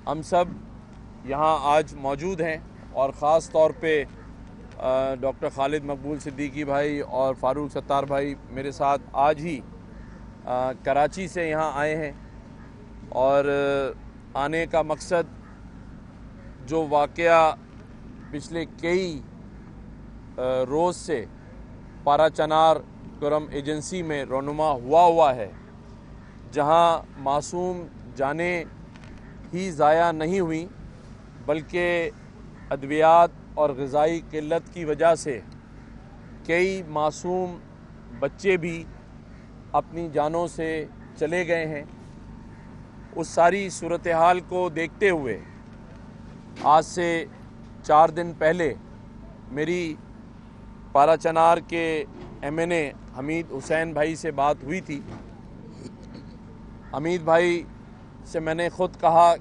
ہم سب یہاں آج موجود ہیں اور خاص طور پہ ڈاکٹر خالد مقبول صدیقی بھائی اور فاروق ستار بھائی میرے ساتھ آج ہی کراچی سے یہاں آئے ہیں، اور آنے کا مقصد جو واقعہ پچھلے کئی روز سے پارا چنار کرم ایجنسی میں رونما ہوا ہے، جہاں معصوم جانیں ہی ضائع نہیں ہوئیں بلکہ ادویات اور غذائی قلت کی وجہ سے کئی معصوم بچے بھی اپنی جانوں سے چلے گئے ہیں۔ اس ساری صورتحال کو دیکھتے ہوئے آج سے 4 دن پہلے میری پارا چنار کے MNA حمید حسین بھائی سے بات ہوئی تھی۔ حمید بھائی سے میں نے خود کہا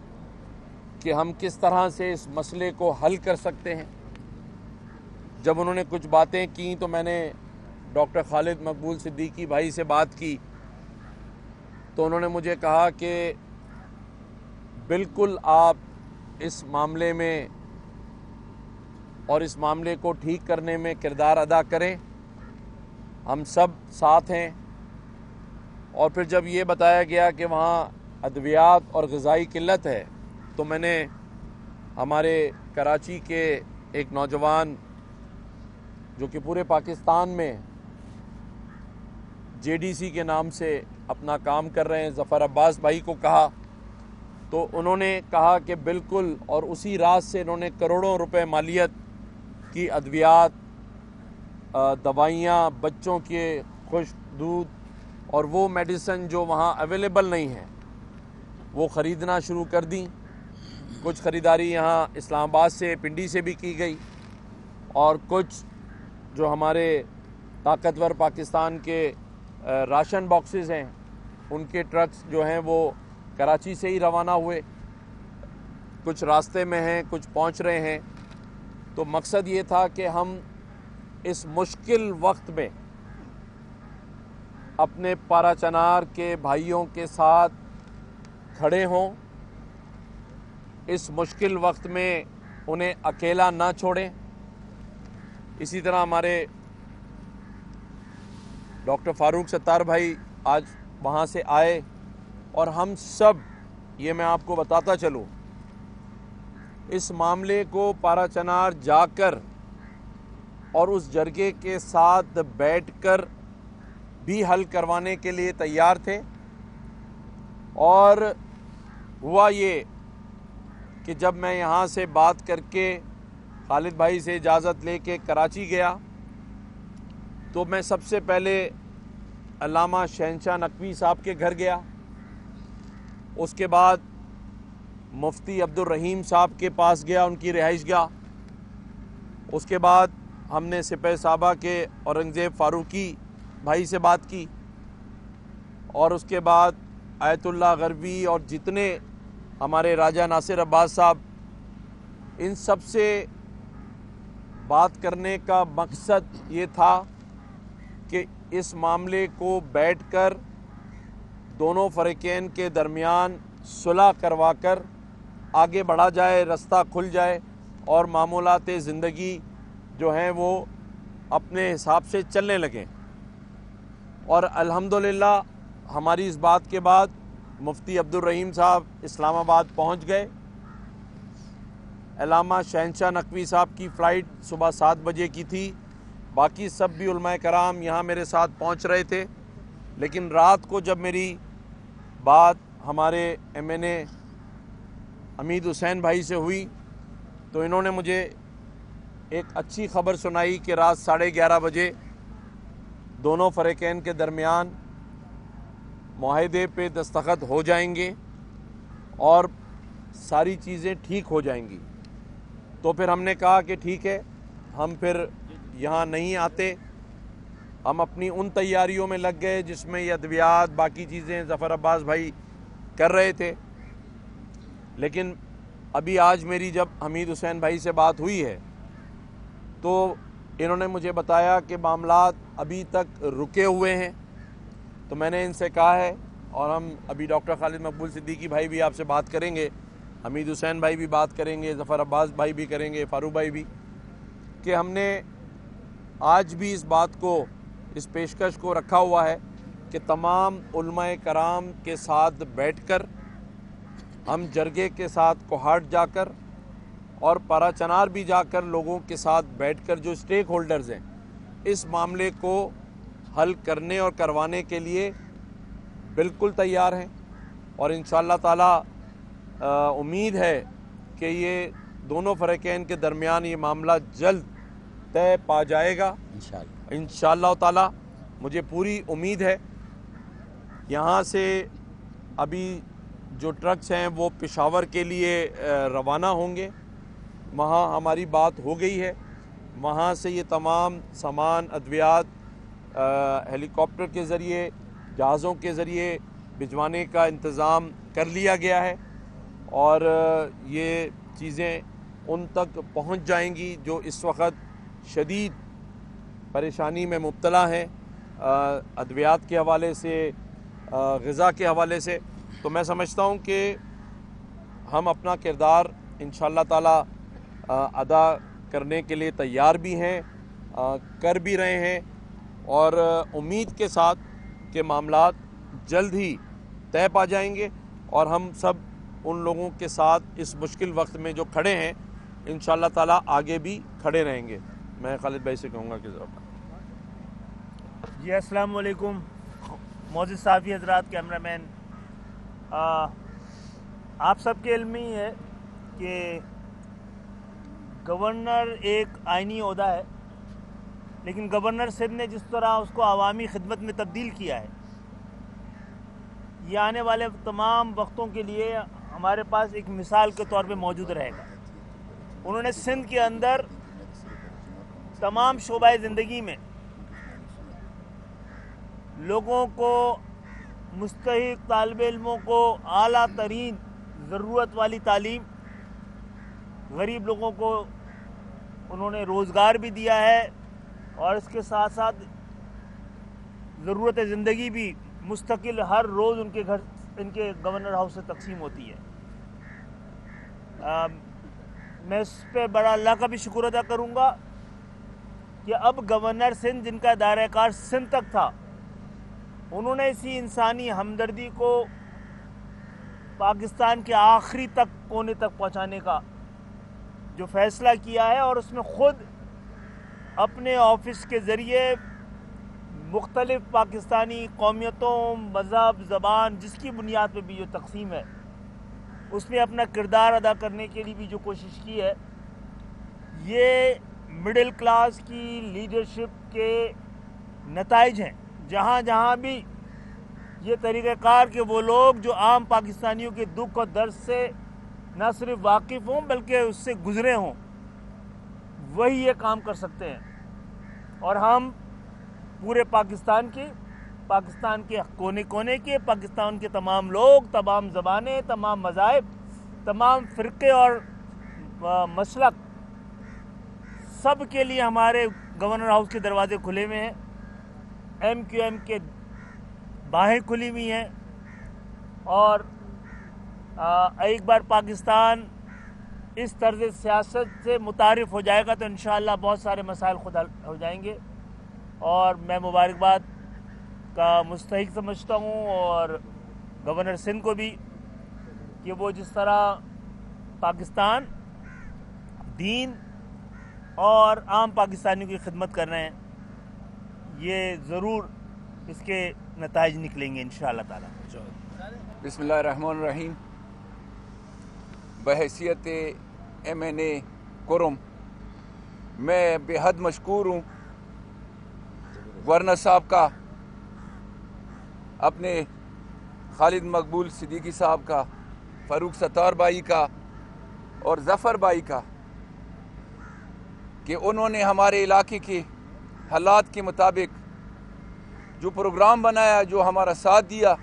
کہ ہم کس طرح سے اس مسئلے کو حل کر سکتے ہیں۔ جب انہوں نے کچھ باتیں کیں تو میں نے ڈاکٹر خالد مقبول صدیقی بھائی سے بات کی تو انہوں نے مجھے کہا کہ بالکل آپ اس معاملے میں اور اس معاملے کو ٹھیک کرنے میں کردار ادا کریں، ہم سب ساتھ ہیں۔ اور پھر جب یہ بتایا گیا کہ وہاں ادویات اور غذائی قلت ہے تو میں نے ہمارے کراچی کے ایک نوجوان جو کہ پورے پاکستان میں JDC کے نام سے اپنا کام کر رہے ہیں ظفر عباس بھائی کو کہا تو انہوں نے کہا کہ بالکل، اور اسی رات سے انہوں نے کروڑوں روپے مالیت کی ادویات، دوائیاں، بچوں کے خشک دودھ اور وہ میڈیسن جو وہاں اویلیبل نہیں ہیں وہ خریدنا شروع کر دیں۔ کچھ خریداری یہاں اسلام آباد سے، پنڈی سے بھی کی گئی، اور کچھ جو ہمارے طاقتور پاکستان کے راشن باکسز ہیں ان کے ٹرکس جو ہیں وہ کراچی سے ہی روانہ ہوئے، کچھ راستے میں ہیں، کچھ پہنچ رہے ہیں۔ تو مقصد یہ تھا کہ ہم اس مشکل وقت میں اپنے پارا چنار کے بھائیوں کے ساتھ کھڑے ہوں، اس مشکل وقت میں انہیں اکیلا نہ چھوڑیں۔ اسی طرح ہمارے ڈاکٹر فاروق ستار بھائی آج وہاں سے آئے، اور ہم سب، یہ میں آپ کو بتاتا چلوں، اس معاملے کو پارا چنار جا کر اور اس جرگے کے ساتھ بیٹھ کر بھی حل کروانے کے لیے تیار تھے۔ اور ہوا یہ کہ جب میں یہاں سے بات کر کے خالد بھائی سے اجازت لے کے کراچی گیا تو میں سب سے پہلے علامہ شہنشاہ نقوی صاحب کے گھر گیا، اس کے بعد مفتی عبدالرحیم صاحب کے پاس گیا، ان کی رہائش گاہ، اس کے بعد ہم نے سپہ صحابہ کے اورنگزیب فاروقی بھائی سے بات کی، اور اس کے بعد آیت اللہ غربی اور جتنے ہمارے راجہ ناصر عباس صاحب، ان سب سے بات کرنے کا مقصد یہ تھا کہ اس معاملے کو بیٹھ کر دونوں فریقین کے درمیان صلح کروا کر آگے بڑھا جائے، رستہ کھل جائے اور معمولات زندگی جو ہیں وہ اپنے حساب سے چلنے لگیں۔ اور الحمدللہ ہماری اس بات کے بعد مفتی عبدالرحیم صاحب اسلام آباد پہنچ گئے۔ علامہ شہنشاہ نقوی صاحب کی فلائٹ صبح 7 بجے کی تھی، باقی سب بھی علماء کرام یہاں میرے ساتھ پہنچ رہے تھے، لیکن رات کو جب میری بات ہمارے MNA حمید حسین بھائی سے ہوئی تو انہوں نے مجھے ایک اچھی خبر سنائی کہ رات 11:30 بجے دونوں فریقین کے درمیان معاہدے پہ دستخط ہو جائیں گے اور ساری چیزیں ٹھیک ہو جائیں گی۔ تو پھر ہم نے کہا کہ ٹھیک ہے، ہم پھر یہاں نہیں آتے، ہم اپنی ان تیاریوں میں لگ گئے جس میں یہ ادویات، باقی چیزیں ظفر عباس بھائی کر رہے تھے۔ لیکن ابھی آج میری جب حمید حسین بھائی سے بات ہوئی ہے تو انہوں نے مجھے بتایا کہ معاملات ابھی تک رکے ہوئے ہیں۔ تو میں نے ان سے کہا ہے، اور ہم ابھی ڈاکٹر خالد مقبول صدیقی بھائی بھی آپ سے بات کریں گے، حمید حسین بھائی بھی بات کریں گے, ظفر عباس بھائی بھی کریں گے, فاروق بھائی بھی, کہ ہم نے آج بھی اس بات کو, اس پیشکش کو رکھا ہوا ہے کہ تمام علماء کرام کے ساتھ بیٹھ کر, ہم جرگے کے ساتھ کوہاٹ جا کر اور پارا چنار بھی جا کر لوگوں کے ساتھ بیٹھ کر, جو اسٹیک ہولڈرز ہیں, اس معاملے کو حل کرنے اور کروانے کے لیے بالکل تیار ہیں. اور انشاءاللہ تعالی امید ہے کہ یہ دونوں فریقین کے درمیان یہ معاملہ جلد طے پا جائے گا انشاءاللہ تعالی. مجھے پوری امید ہے. یہاں سے ابھی جو ٹرکس ہیں وہ پشاور کے لیے روانہ ہوں گے, وہاں ہماری بات ہو گئی ہے. وہاں سے یہ تمام سامان, ادویات ہیلی کاپٹر کے ذریعے, جہازوں کے ذریعے بھجوانے کا انتظام کر لیا گیا ہے, اور یہ چیزیں ان تک پہنچ جائیں گی جو اس وقت شدید پریشانی میں مبتلا ہیں, ادویات کے حوالے سے, غذا کے حوالے سے. تو میں سمجھتا ہوں کہ ہم اپنا کردار انشاءاللہ تعالی ادا کرنے کے لیے تیار بھی ہیں, کر بھی رہے ہیں, اور امید کے ساتھ کہ معاملات جلد ہی طے پا جائیں گے, اور ہم سب ان لوگوں کے ساتھ اس مشکل وقت میں جو کھڑے ہیں انشاءاللہ تعالی آگے بھی کھڑے رہیں گے. میں خالد بھائی سے کہوں گا کہ ذرا. جی السلام علیکم معزز صحافی حضرات, کیمرہ مین. آپ سب کے علم میں ہی ہے کہ گورنر ایک آئینی عہدہ ہے, لیکن گورنر سندھ نے جس طرح اس کو عوامی خدمت میں تبدیل کیا ہے, یہ آنے والے تمام وقتوں کے لیے ہمارے پاس ایک مثال کے طور پہ موجود رہے گا. انہوں نے سندھ کے اندر تمام شعبہ زندگی میں لوگوں کو, مستحق طالب علموں کو اعلیٰ ترین ضرورت والی تعلیم, غریب لوگوں کو انہوں نے روزگار بھی دیا ہے, اور اس کے ساتھ ساتھ ضرورت زندگی بھی مستقل ہر روز ان کے گھر, ان کے گورنر ہاؤس سے تقسیم ہوتی ہے. میں اس پہ بڑا اللہ کا بھی شکر ادا کروں گا کہ اب گورنر سندھ, جن کا دائرہ کار سندھ تک تھا, انہوں نے اسی انسانی ہمدردی کو پاکستان کے آخری تک کونے تک پہنچانے کا جو فیصلہ کیا ہے, اور اس میں خود اپنے آفس کے ذریعے مختلف پاکستانی قومیتوں, مذہب, زبان, جس کی بنیاد پہ بھی جو تقسیم ہے, اس میں اپنا کردار ادا کرنے کے لیے بھی جو کوشش کی ہے, یہ مڈل کلاس کی لیڈرشپ کے نتائج ہیں. جہاں جہاں بھی یہ طریقہ کار کہ وہ لوگ جو عام پاکستانیوں کے دکھ اور درد سے نہ صرف واقف ہوں بلکہ اس سے گزرے ہوں, وہی یہ کام کر سکتے ہیں. اور ہم پورے پاکستان کے کونے کونے کے, پاکستان کے تمام لوگ, تمام زبانیں, تمام مذاہب, تمام فرقے اور مسلک, سب کے لیے ہمارے گورنر ہاؤس کے دروازے کھلے ہوئے ہیں. ایم کیو ایم کے باہیں کھلی ہوئی ہیں, اور ایک بار پاکستان اس طرز سیاست سے متعارف ہو جائے گا تو انشاءاللہ بہت سارے مسائل خود حل ہو جائیں گے. اور میں مبارکباد کا مستحق سمجھتا ہوں, اور گورنر سندھ کو بھی, کہ وہ جس طرح پاکستان, دین اور عام پاکستانیوں کی خدمت کر رہے ہیں, یہ ضرور اس کے نتائج نکلیں گے انشاءاللہ تعالی. بسم اللہ الرحمن الرحیم. بحیثیت ایم این اے کرم میں بے حد مشکور ہوں گورنر صاحب کا, اپنے خالد مقبول صدیقی صاحب کا, فاروق ستار بھائی کا اور ظفر بھائی کا, کہ انہوں نے ہمارے علاقے کے حالات کے مطابق جو پروگرام بنایا, جو ہمارا ساتھ دیا.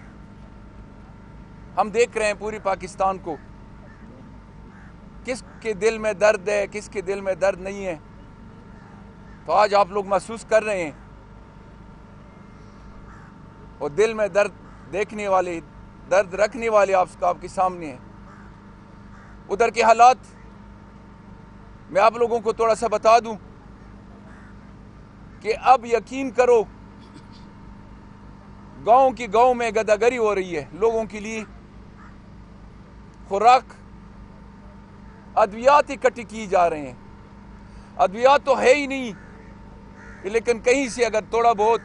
ہم دیکھ رہے ہیں پوری پاکستان کو, کس کے دل میں درد ہے, کس کے دل میں درد نہیں ہے. تو آج آپ لوگ محسوس کر رہے ہیں, اور دل میں درد دیکھنے والے, درد رکھنے والے آپ کے سامنے ہیں. ادھر کے حالات میں آپ لوگوں کو تھوڑا سا بتا دوں کہ اب یقین کرو گاؤں میں گداگری ہو رہی ہے لوگوں کے لیے. خوراک ادویات اکٹھی کی جا رہے ہیں. ادویات تو ہے ہی نہیں, لیکن کہیں سے اگر تھوڑا بہت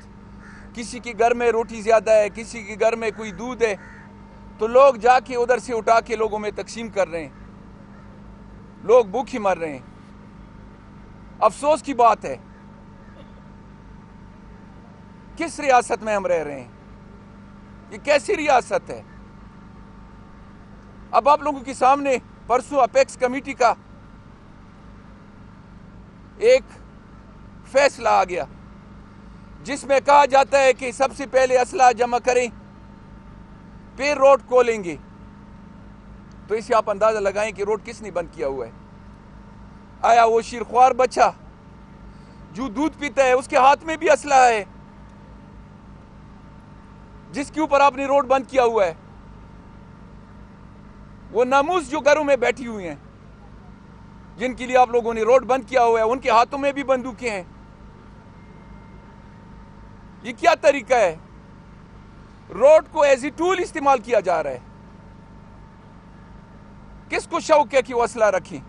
کسی کے گھر میں روٹی زیادہ ہے, کسی کے گھر میں کوئی دودھ ہے, تو لوگ جا کے ادھر سے اٹھا کے لوگوں میں تقسیم کر رہے ہیں. لوگ بھوکے مر رہے ہیں. افسوس کی بات ہے, کس ریاست میں ہم رہ رہے ہیں؟ یہ کیسی ریاست ہے؟ اب آپ لوگوں کے سامنے پرسوں اپیکس کمیٹی کا ایک فیصلہ آ گیا جس میں کہا جاتا ہے کہ سب سے پہلے اسلحہ جمع کریں پھر روڈ کھولیں گے. تو اسے آپ اندازہ لگائیں کہ روڈ کس نے بند کیا ہوا ہے. آیا وہ شیرخوار بچہ جو دودھ پیتا ہے اس کے ہاتھ میں بھی اسلحہ ہے جس کے اوپر آپ نے روڈ بند کیا ہوا ہے؟ وہ ناموس جو گھروں میں بیٹھی ہوئی ہیں جن کے لیے آپ لوگوں نے روڈ بند کیا ہوا ہے, ان کے ہاتھوں میں بھی بندوقیں ہیں. یہ کیا طریقہ ہے؟ روڈ کو ایز اے ٹول استعمال کیا جا رہا ہے. کس کو شوق ہے کہ وہ اسلحہ رکھیں؟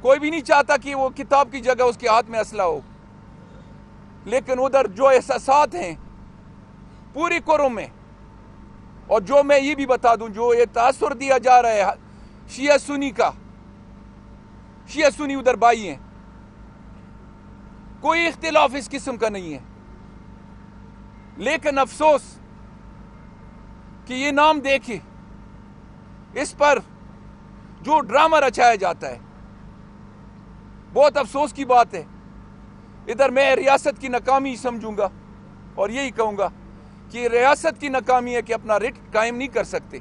کوئی بھی نہیں چاہتا کہ وہ کتاب کی جگہ اس کے ہاتھ میں اسلحہ ہو. لیکن ادھر جو احساسات ہیں پوری قوم میں, اور جو میں یہ بھی بتا دوں, جو یہ تاثر دیا جا رہا ہے شیعہ سنی کا, شیعہ سنی ادھر بھائی ہیں, کوئی اختلاف اس قسم کا نہیں ہے. لیکن افسوس کہ یہ نام دیکھیں, اس پر جو ڈرامہ رچایا جاتا ہے, بہت افسوس کی بات ہے. ادھر میں ریاست کی ناکامی سمجھوں گا اور یہی کہوں گا کہ ریاست کی ناکامی ہے کہ اپنا ریٹ قائم نہیں کر سکتے.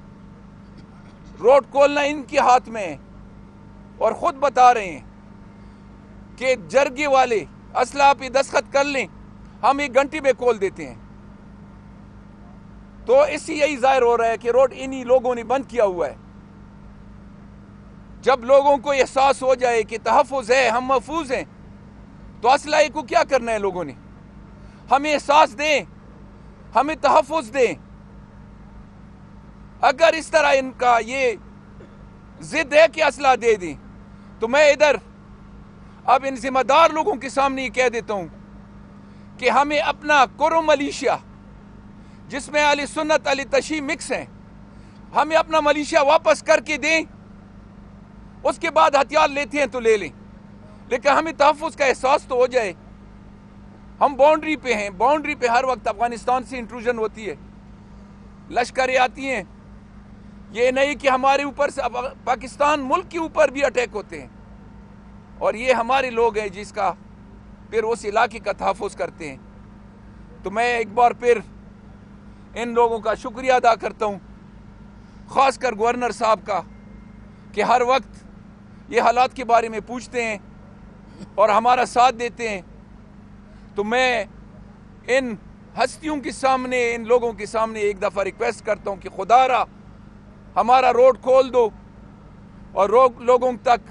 روڈ کھولنا ان کے ہاتھ میں ہے اور خود بتا رہے ہیں کہ جرگے والے اسلحہ پہ دستخط کر لیں, ہم 1 گھنٹے میں کھول دیتے ہیں. تو اس سے یہی ظاہر ہو رہا ہے کہ روڈ انہی لوگوں نے بند کیا ہوا ہے. جب لوگوں کو احساس ہو جائے کہ تحفظ ہے, ہم محفوظ ہیں, تو اسلحے کو کیا کرنا ہے لوگوں نے؟ ہمیں احساس دیں, ہمیں تحفظ دیں. اگر اس طرح ان کا یہ ضد ہے کہ اسلحہ دے دیں, تو میں ادھر اب ان ذمہ دار لوگوں کے سامنے یہ کہہ دیتا ہوں کہ ہمیں اپنا قرم ملیشیا, جس میں اہل سنت اہل تشیع مکس ہیں, ہمیں اپنا ملیشیا واپس کر کے دیں. اس کے بعد ہتھیار لیتے ہیں تو لے لیں, لیکن ہمیں تحفظ کا احساس تو ہو جائے. ہم باؤنڈری پہ ہیں, باؤنڈری پہ ہر وقت افغانستان سے انٹروژن ہوتی ہے, لشکریں آتی ہیں. یہ نہیں کہ ہمارے اوپر سے پاکستان ملک کے اوپر بھی اٹیک ہوتے ہیں, اور یہ ہمارے لوگ ہیں جس کا پھر اس علاقے کا تحفظ کرتے ہیں. تو میں ایک بار پھر ان لوگوں کا شکریہ ادا کرتا ہوں, خاص کر گورنر صاحب کا, کہ ہر وقت یہ حالات کے بارے میں پوچھتے ہیں اور ہمارا ساتھ دیتے ہیں. تو میں ان ہستیوں کے سامنے, ان لوگوں کے سامنے ایک دفعہ ریکویسٹ کرتا ہوں کہ خدا را ہمارا روڈ کھول دو اور لوگوں تک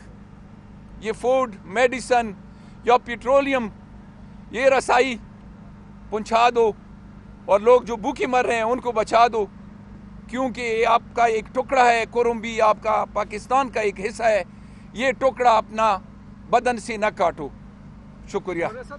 یہ فوڈ, میڈیسن یا پیٹرولیم یہ رسائی پہنچا دو, اور لوگ جو بھوکے مر رہے ہیں ان کو بچا دو. کیونکہ یہ آپ کا ایک ٹکڑا ہے, قرم بھی آپ کا پاکستان کا ایک حصہ ہے. یہ ٹکڑا اپنا بدن سے نہ کاٹو. شکریہ.